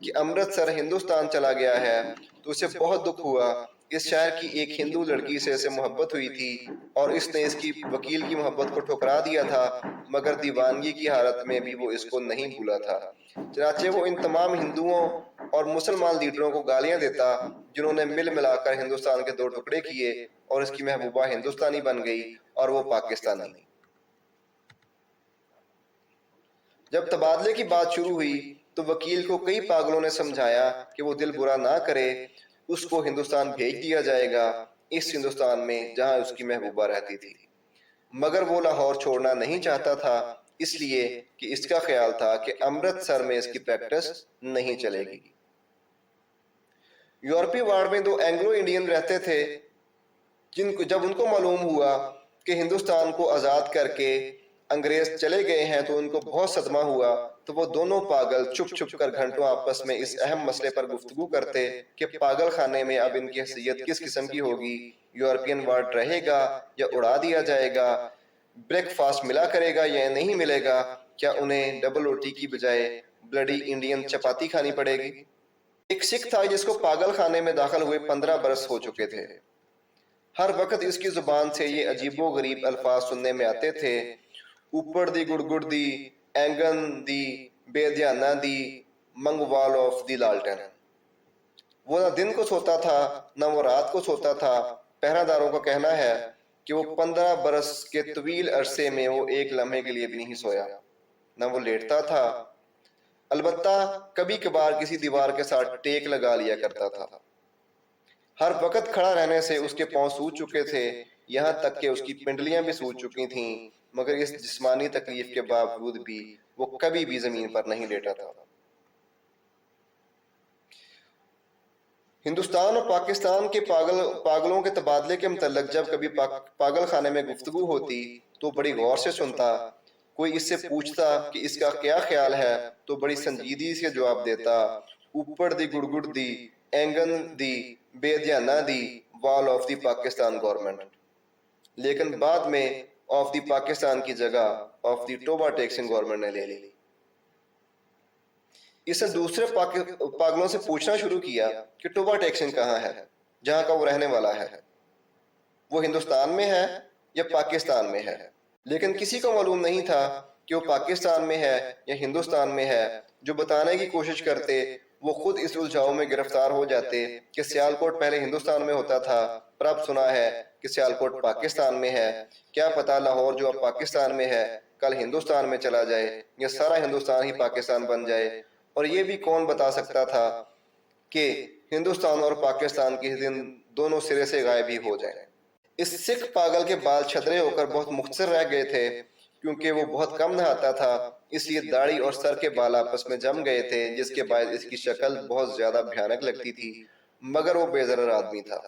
کہ امرتسر ہندوستان چلا گیا ہے تو اسے بہت دکھ ہوا۔ اس شہر کی ایک ہندو لڑکی سے اسے محبت ہوئی تھی اور اس نے اس کی وکیل کی محبت کو ٹھکرا دیا تھا، مگر دیوانگی کی حالت میں بھی وہ اس کو نہیں بھولا تھا۔ چنانچہ وہ ان تمام ہندوؤں اور مسلمان لیڈروں کو گالیاں دیتا جنہوں نے مل ملا کر ہندوستان کے دو ٹکڑے کیے اور اس کی محبوبہ ہندوستانی بن گئی اور وہ پاکستانی۔ جب تبادلے کی بات شروع ہوئی تو وکیل کو کئی پاگلوں نے سمجھایا کہ وہ دل برا نہ کرے، اس کو ہندوستان بھیج دیا جائے گا، اس ہندوستان میں جہاں اس کی محبوبہ رہتی تھی۔ مگر وہ لاہور چھوڑنا نہیں چاہتا تھا، اس لیے کہ اس کا خیال تھا کہ امرتسر میں اس کی پریکٹس نہیں چلے گی۔ یورپی وارڈ میں دو اینگلو انڈین رہتے تھے، جب ان کو معلوم ہوا کہ ہندوستان کو آزاد کر کے انگریز چلے گئے ہیں تو ان کو بہت صدمہ ہوا، تو وہ دونوں پاگل چھپ چھپ کر گھنٹوں آپس میں اس اہم مسئلے پر گفتگو کرتے کہ پاگل خانے میں اب ان کی حیثیت کس قسم کی ہوگی، یورپین وارڈ رہے گا یا اڑا دیا جائے گا، بریک فاسٹ ملا کرے گا یا نہیں ملے گا، کیا انہیں ڈبل روٹی کی بجائے بلڈی انڈین چپاتی کھانی پڑے گی۔ ایک سکھ تھا جس کو پاگل خانے میں داخل ہوئے 15 برس ہو چکے تھے۔ ہر وقت اس کی زبان سے یہ عجیب و غریب الفاظ سننے میں آتے تھے، اوپر دی گڑگڑ دی، اینگن دی، بے دھیانہ دی، منگوال آف دی لالٹن۔ وہ نہ دن کو سوتا تھا نہ وہ رات کو سوتا تھا۔ پہرہ داروں کا کہنا ہے کہ وہ 15 برس کے طویل عرصے میں وہ ایک لمحے کے لیے بھی نہیں سویا، نہ وہ لیٹتا تھا، البتہ کبھی کبھار کسی دیوار کے ساتھ ٹیک لگا لیا کرتا تھا۔ ہر وقت کھڑا رہنے سے اس کے پاؤں سوج چکے تھے، یہاں تک کہ اس کی پنڈلیاں بھی سوج چکی تھیں، مگر اس جسمانی تکلیف کے باوجود بھی وہ کبھی بھی زمین پر نہیں لیٹا تھا۔ ہندوستان اور پاکستان کے پاگلوں کے تبادلے کے متعلق جب کبھی پاگل خانے میں گفتگو ہوتی تو بڑی غور سے سنتا، کوئی اس سے پوچھتا کہ اس کا کیا خیال ہے تو بڑی سنجیدگی سے جواب دیتا، اوپر دی گڑگڑ دی، اینگن دی، بے دھیانہ دی، وال آف دی پاکستان گورنمنٹ۔ لیکن بعد میں آف دی پاکستان کی جگہ of the Toba taxing government نے لے لی۔ اس نے دوسرے پاگلوں سے پوچھنا شروع کیا کہ ٹوبہ ٹیکسنگ کہاں ہے، جہاں کا وہ رہنے والا ہے، وہ ہندوستان میں ہے یا پاکستان میں ہے۔ لیکن کسی کو معلوم نہیں تھا کہ وہ پاکستان میں ہے یا ہندوستان میں ہے۔ جو بتانے کی کوشش کرتے وہ خود اس الجھاؤ میں گرفتار ہو جاتے کہ سیالکوٹ پہلے ہندوستان میں ہوتا تھا پر اب سنا ہے کہ سیالکوٹ پاکستان میں ہے، کیا پتہ لاہور جو اب پاکستان میں ہے کل ہندوستان میں چلا جائے یا سارا ہندوستان ہی پاکستان بن جائے، اور یہ بھی کون بتا سکتا تھا کہ ہندوستان اور پاکستان کی دن دونوں سرے سے غائب ہی ہو جائیں۔ اس سکھ پاگل کے بال چھدرے ہو کر بہت مختصر رہ گئے تھے، کیونکہ وہ بہت کم نہاتا تھا، اس لیے داڑھی اور سر کے بال آپس میں جم گئے تھے، جس کے باعث اس کی شکل بہت زیادہ بھیانک لگتی تھی، مگر وہ بے ضرر آدمی تھا۔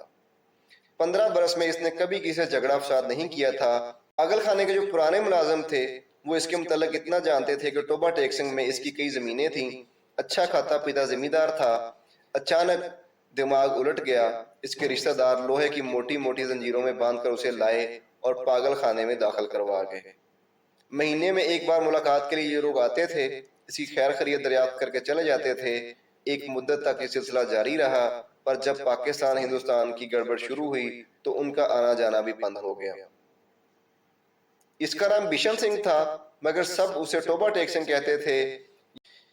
15 برس میں اس نے کبھی کسی سے جھگڑا فساد نہیں کیا تھا۔ پاگل خانے کے جو پرانے ملازم تھے وہ اس کے متعلق اتنا جانتے تھے کہ ٹوبہ ٹیکسنگ میں اس کی کئی زمینیں تھیں، اچھا کھاتا پیتا زمیندار تھا۔ اچانک دماغ الٹ گیا، اس کے رشتہ دار لوہے کی موٹی موٹی زنجیروں میں باندھ کر اسے لائے اور پاگل خانے میں داخل کروا گئے۔ مہینے میں ایک بار ملاقات کے لیے یہ لوگ آتے تھے، اس کی خیر خیریت دریافت کر کے چلے جاتے تھے۔ ایک مدت تک یہ سلسلہ جاری رہا، پر جب پاکستان ہندوستان کی گڑبڑ شروع ہوئی تو ان کا آنا جانا بھی بند ہو گیا۔ اس کا نام بشن سنگھ تھا، مگر سب اسے ٹوبہ ٹیکسنگ کہتے تھے۔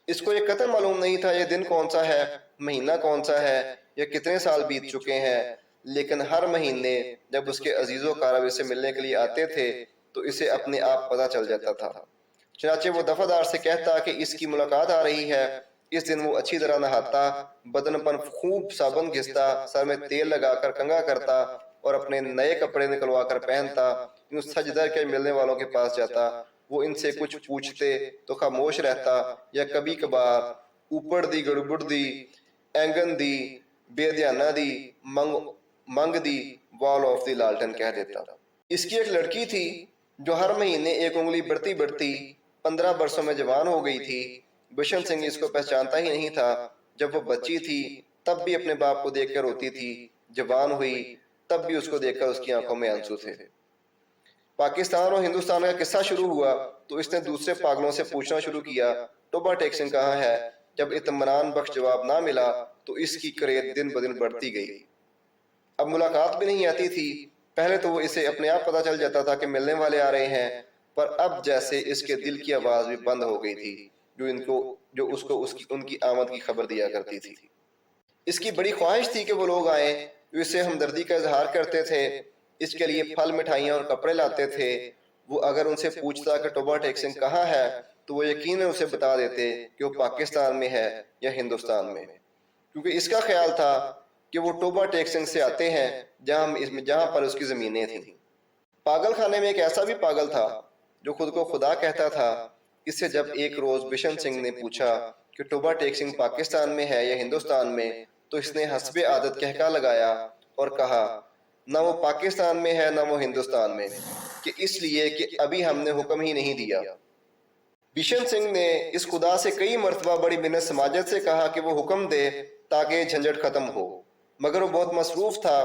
اس کو یہ قطعاً معلوم نہیں تھا یہ دن کون سا ہے، مہینہ کون سا ہے یا کتنے سال بیت چکے ہیں، لیکن ہر مہینے جب اس کے عزیز و اقارب اسے ملنے کے لیے آتے تھے تو اسے اپنے آپ پتہ چل جاتا تھا۔ چنانچہ وہ دفعہ دار سے کہتا کہ اس کی ملاقات آ رہی ہے۔ اس دن وہ اچھی طرح نہاتا، بدن پر خوب صابن گھستا، سر میں تیل لگا کر کنگھا کرتا اور اپنے نئے کپڑے نکلوا کر پہنتا، یوں سجدہ کے ملنے والوں کے پاس جاتا۔ وہ ان سے کچھ پوچھتے تو خاموش رہتا یا کبھی کبھار اوپر دی گڑبڑ دی، اینگن دی، بے دھیانہ دی، منگ دی، وال آف دی لالٹن کہہ دیتا۔ اس کی ایک لڑکی تھی جو ہر مہینے ایک انگلی بڑھتی بڑھتی 15 برسوں میں جوان ہو گئی تھی۔ بشن سنگھ اس کو پہچانتا ہی نہیں تھا۔ جب وہ بچی تھی تب بھی اپنے باپ کو دیکھ کر روتی تھی، جوان ہوئی تب بھی اس کو دیکھ کر اس کی آنکھوں میں آنسو تھے۔ پاکستان اور ہندوستان کا قصہ شروع ہوا تو اس نے دوسرے پاگلوں سے پوچھنا شروع کیا، ٹوبہ ٹیکسنگ کہاں ہے، جب اطمینان بخش جواب نہ ملا تو اس کی کریت دن بدن بڑھتی گئی۔ اب ملاقات بھی نہیں آتی تھی۔ پہلے تو وہ اسے اپنے آپ پتہ چل جاتا تھا کہ ملنے والے آ رہے ہیں، پر اب جیسے اس کے دل کی آواز بھی بند ہو گئی تھی جو اس کو ان کی آمد کی خبر دیا کرتی تھی۔ اس کی بڑی خواہش تھی کہ وہ لوگ آئیں جو اس سے ہمدردی کا اظہار کرتے تھے، اس کے لیے پھل مٹھائیاں اور کپڑے لاتے تھے۔ وہ اگر ان سے پوچھتا کہ ٹوبا ٹیک سنگھ کہاں ہے تو وہ یقیناً اسے بتا دیتے کہ وہ پاکستان میں ہے یا ہندوستان میں، کیونکہ اس کا خیال تھا کہ وہ ٹوبا ٹیک سنگھ سے آتے ہیں جہاں پر اس کی زمینیں تھیں۔ پاگل خانے میں ایک ایسا بھی پاگل تھا جو خود کو خدا کہتا تھا۔ اس سے جب ایک روز بشن سنگھ نے پوچھا کہ ٹوبا ٹیک سنگھ پاکستان میں ہے یا ہندوستان میں، تو اس نے حسب عادت کہکا لگایا اور کہا نہ وہ پاکستان میں ہے نہ وہ ہندوستان میں، کہ اس لیے کہ ابھی ہم نے حکم ہی نہیں دیا۔ بشن سنگھ نے اس خدا سے کئی مرتبہ بڑی منت سماجت سے کہا کہ وہ حکم دے تاکہ یہ جھنجھٹ ختم ہو، مگر وہ بہت مصروف تھا،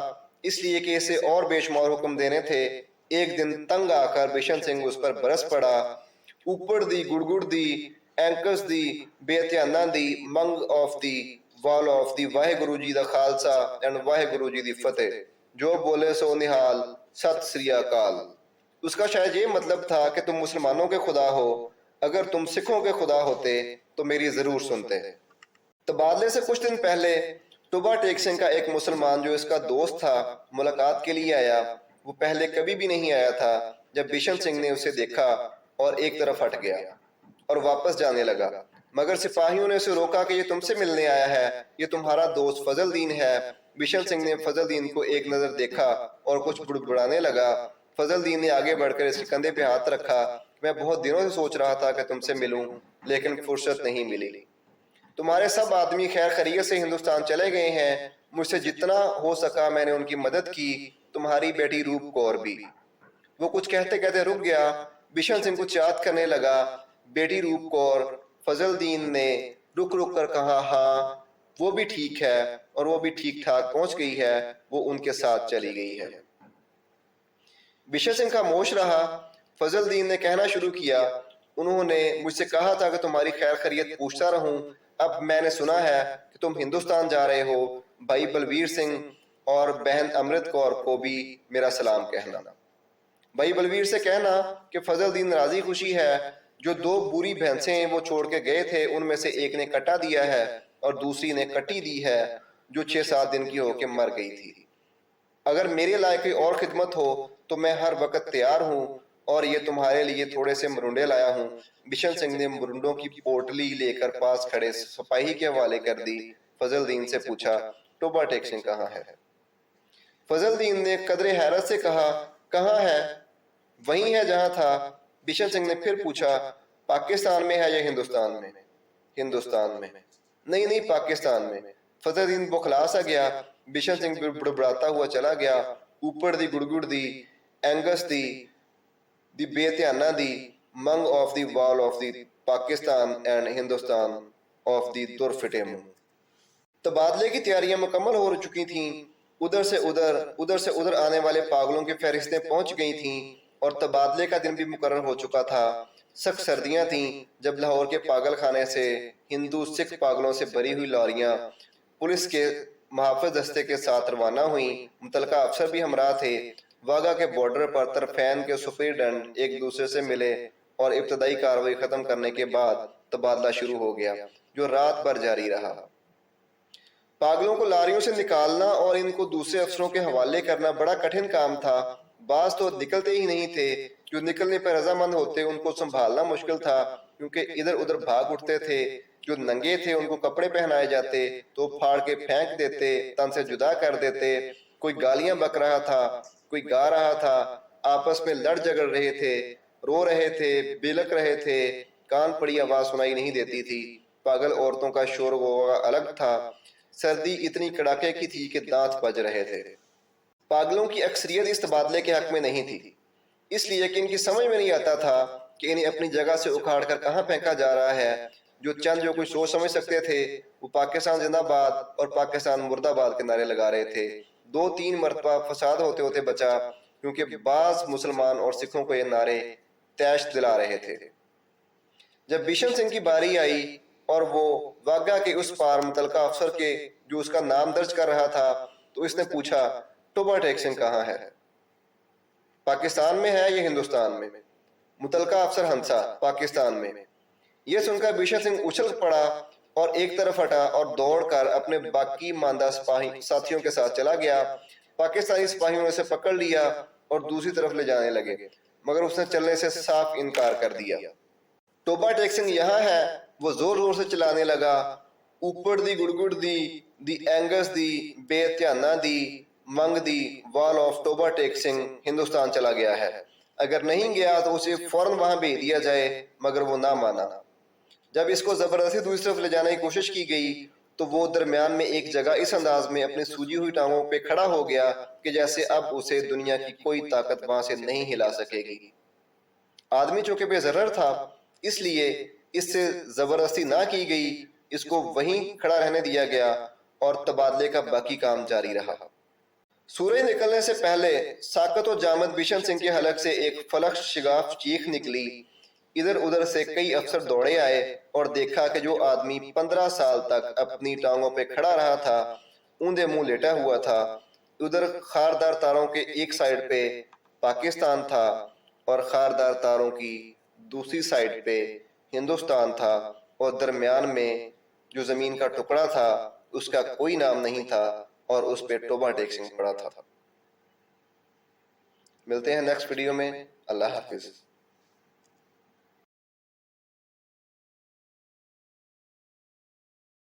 اس لیے کہ اسے اور بے شمار حکم دینے تھے۔ ایک دن تنگ آ کر بشن سنگھ اس پر برس پڑا، اوپر دی گڑگڑ دی اینکس دی بے دھیانہ دی منگ آف دی وال آف دی واہ گرو جی دا خالصہ اینڈ واہ گرو جی دی فتح، جو بولے سو نہال ست سری اکال۔ اس کا شاید یہ مطلب تھا کہ تم مسلمانوں کے خدا ہو، اگر تم سکھوں کے خدا ہوتے تو میری ضرور سنتے۔ تبادلے سے کچھ دن پہلے ٹوبا ٹیک سنگھ کا ایک مسلمان جو اس کا دوست تھا ملاقات کے لیے آیا۔ وہ پہلے کبھی بھی نہیں آیا تھا۔ جب بشن سنگھ نے اسے دیکھا اور ایک طرف ہٹ گیا اور واپس جانے لگا، مگر سپاہیوں نے اسے روکا کہ یہ تم سے ملنے آیا ہے، یہ تمہارا دوست فضل دین ہے۔ بشن سنگھ نے فضل دین کو ایک نظر دیکھا اور کچھ بڑبڑانے لگا۔ فضل دین نے آگے بڑھ کر اس کے کندھے پہ ہاتھ رکھا۔ میں بہت دنوں سے سوچ رہا تھا کہ تم سے ملوں، لیکن فرصت نہیں ملی۔ تمہارے سب آدمی خیر خیریت سے ہندوستان چلے گئے ہیں، مجھ سے جتنا ہو سکا میں نے ان کی مدد کی، تمہاری بیٹی روپ کور بھی۔ وہ کچھ کہتے کہتے رک گیا۔ بشن سنگھ کچھ یاد کرنے لگا۔ بیٹی روپ کور، فضل دین نے رک رک کر کہا ہاں وہ بھی ٹھیک ہے اور وہ بھی ٹھیک ٹھاک پہنچ گئی ہے، وہ ان کے ساتھ چلی گئی ہے۔ بشن سنگھ خاموش رہا۔ فضل دین نے کہنا شروع کیا، انہوں نے مجھ سے کہا تھا کہ تمہاری خیر خیریت پوچھتا رہوں۔ اب میں نے سنا ہے کہ تم ہندوستان جا رہے ہو، بھائی بلویر سنگھ اور بہن امرت کور کو بھی میرا سلام کہنا۔ بھائی بلویر سے کہنا کہ فضل دین راضی خوشی ہے، جو 2 بری بھینسیں وہ چھوڑ کے گئے تھے ان میں سے ایک نے کٹا دیا ہے اور دوسری نے کٹی دی ہے، جو 6-7 دن کی ہو کے مر گئی تھی۔ اگر میرے لائق کوئی اور خدمت ہو تو میں ہر وقت تیار ہوں، اور یہ تمہارے لیے تھوڑے سے مرنڈے لایا ہوں۔ بشن سنگھ نے مرنڈوں کی پوٹلی لے کر پاس کھڑے سپاہی کے حوالے کر دی۔ فضل دین سے پوچھا ٹوبا ٹیک سنگھ کہاں ہے؟ فضل دین نے قدر حیرت سے کہا کہاں ہے؟ وہیں ہے جہاں تھا۔ بشن سنگھ نے پھر پوچھا پاکستان میں ہے یا ہندوستان میں؟ ہندوستان میں۔ نہیں پاکستان میں۔ فضل دین بوکھلا سا گیا۔ بشن سنگھ بڑبڑاتا ہوا چلا گیا، اوپر دی گڑگڑ دی اینگس دی بے دھیانہ دی منگ آف دی وال of the Pakistan and Hindustan of the دور فٹے منہ۔ تبادلے کی تیاریاں مکمل ہو چکی تھیں۔ ادھر سے ادھر آنے والے پاگلوں کی فہرستیں پہنچ گئی تھیں اور تبادلے کا دن بھی مقرر ہو چکا تھا۔ سخت سردیاں تھیں جب لاہور کے پاگل خانے سے ہندو سکھ پاگلوں سے بھری ہوئی لاریاں پولیس کے محافظ دستے کے ساتھ روانہ ہوئیں۔ متعلقہ افسر بھی ہمراہ تھے۔ واگا کے بارڈر پر طرفین کے سپرنٹنڈنٹ ایک دوسرے سے ملے اور ابتدائی کارروائی ختم کرنے کے بعد تبادلہ شروع ہو گیا، جو رات بھر جاری رہا۔ پاگلوں کو لاریوں سے نکالنا اور ان کو دوسرے افسروں کے حوالے کرنا بڑا کٹھن کام تھا۔ بعض تو نکلتے ہی نہیں تھے، جو نکلنے پر رضامند ہوتے ان کو سنبھالنا مشکل تھا، کیونکہ ادھر ادھر بھاگ اٹھتے تھے۔ جو ننگے تھے ان کو کپڑے پہنائے جاتے تو پھاڑ کے پھینک دیتے، تن سے جدا کر دیتے۔ کوئی گالیاں بک رہا تھا، کوئی گا رہا تھا، آپس میں لڑ جھگڑ رہے تھے، رو رہے تھے، بلک رہے تھے، کان پڑی آواز سنائی نہیں دیتی تھی۔ پاگل عورتوں کا شور غوغا الگ تھا۔ سردی اتنی کڑاکے کی تھی کہ دانت بج رہے تھے۔ پاگلوں کی اکثریت اس تبادلے کے حق میں نہیں تھی، اس لیے کہ ان کی سمجھ میں نہیں آتا تھا کہ انہیں اپنی جگہ سے اکھاڑ کر کہاں پھینکا جا رہا ہے۔ جو کچھ سوچ سمجھ سکتے تھے وہ پاکستان زندہ باد اور پاکستان مرد آباد کے نعرے لگا رہے تھے۔ 2-3 مرتبہ فساد ہوتے ہوتے بچا، کیونکہ بعض مسلمان اور سکھوں کو یہ نعرے تیش دلا رہے تھے۔ جب بشن سنگھ کی باری آئی اور وہ واگا کے اس پار متعلقہ افسر کے جو اس کا نام درج کر رہا تھا تو اس نے پوچھا ٹوبا ٹیک سنگھ کہاں ہے؟ پاکستان میں ہے یا ہندوستان میں؟ متعلقہ افسر ہنسا پاکستان میں۔ یہ سن کر بشن سنگھ اچھل پڑا اور ایک طرف ہٹا اور دوڑ کر اپنے باقی ماندہ ساتھیوں کے ساتھ چلا گیا۔ پاکستانی سپاہیوں نے اسے پکڑ لیا اور دوسری طرف لے جانے لگے مگر اس نے چلنے سے صاف انکار کر دیا۔ ٹوبا ٹیک سنگھ یہاں ہے، وہ زور زور سے چلانے لگا، اوپر دی گڑگڑ دی اینگس دی بے تیانہ دی منگ دی وال آف ٹوبا ٹیک سنگھ ہندوستان چلا گیا ہے، اگر نہیں گیا تو اسے فوراً وہاں بھیج دیا جائے، مگر وہ نہ مانا۔ جب اس کو زبردستی دوسری طرف لے جانے کی کوشش کی گئی تو وہ درمیان میں ایک جگہ اس انداز میں اپنی سوجی ہوئی ٹانگوں پہ کھڑا ہو گیا کہ جیسے اب اسے دنیا کی کوئی طاقت وہاں سے نہیں ہلا سکے گی۔ آدمی چونکہ بے ضرر تھا اس لیے اس سے زبردستی نہ کی گئی، اس کو وہیں کھڑا رہنے دیا گیا اور تبادلے کا باقی کام جاری رہا۔ سورج نکلنے سے پہلے ساکت و جامد بشن سنگھ کے حلق سے ایک فلک شگاف چیخ نکلی۔ ادھر ادھر سے کئی افسر دوڑے آئے اور دیکھا کہ جو آدمی 15 سال تک اپنی ٹانگوں پہ کھڑا رہا تھا اوندے منہ لیٹا ہوا تھا۔ ادھر خاردار تاروں کے ایک سائیڈ پہ پاکستان تھا اور خاردار تاروں کی دوسری سائیڈ پہ ہندوستان تھا، اور درمیان میں جو زمین کا ٹکڑا تھا اس کا کوئی نام نہیں تھا اور اس پہ ٹوبا ٹیک سنگھ پڑا تھا۔ ملتے ہیں نیکسٹ ویڈیو میں۔ اللہ حافظ۔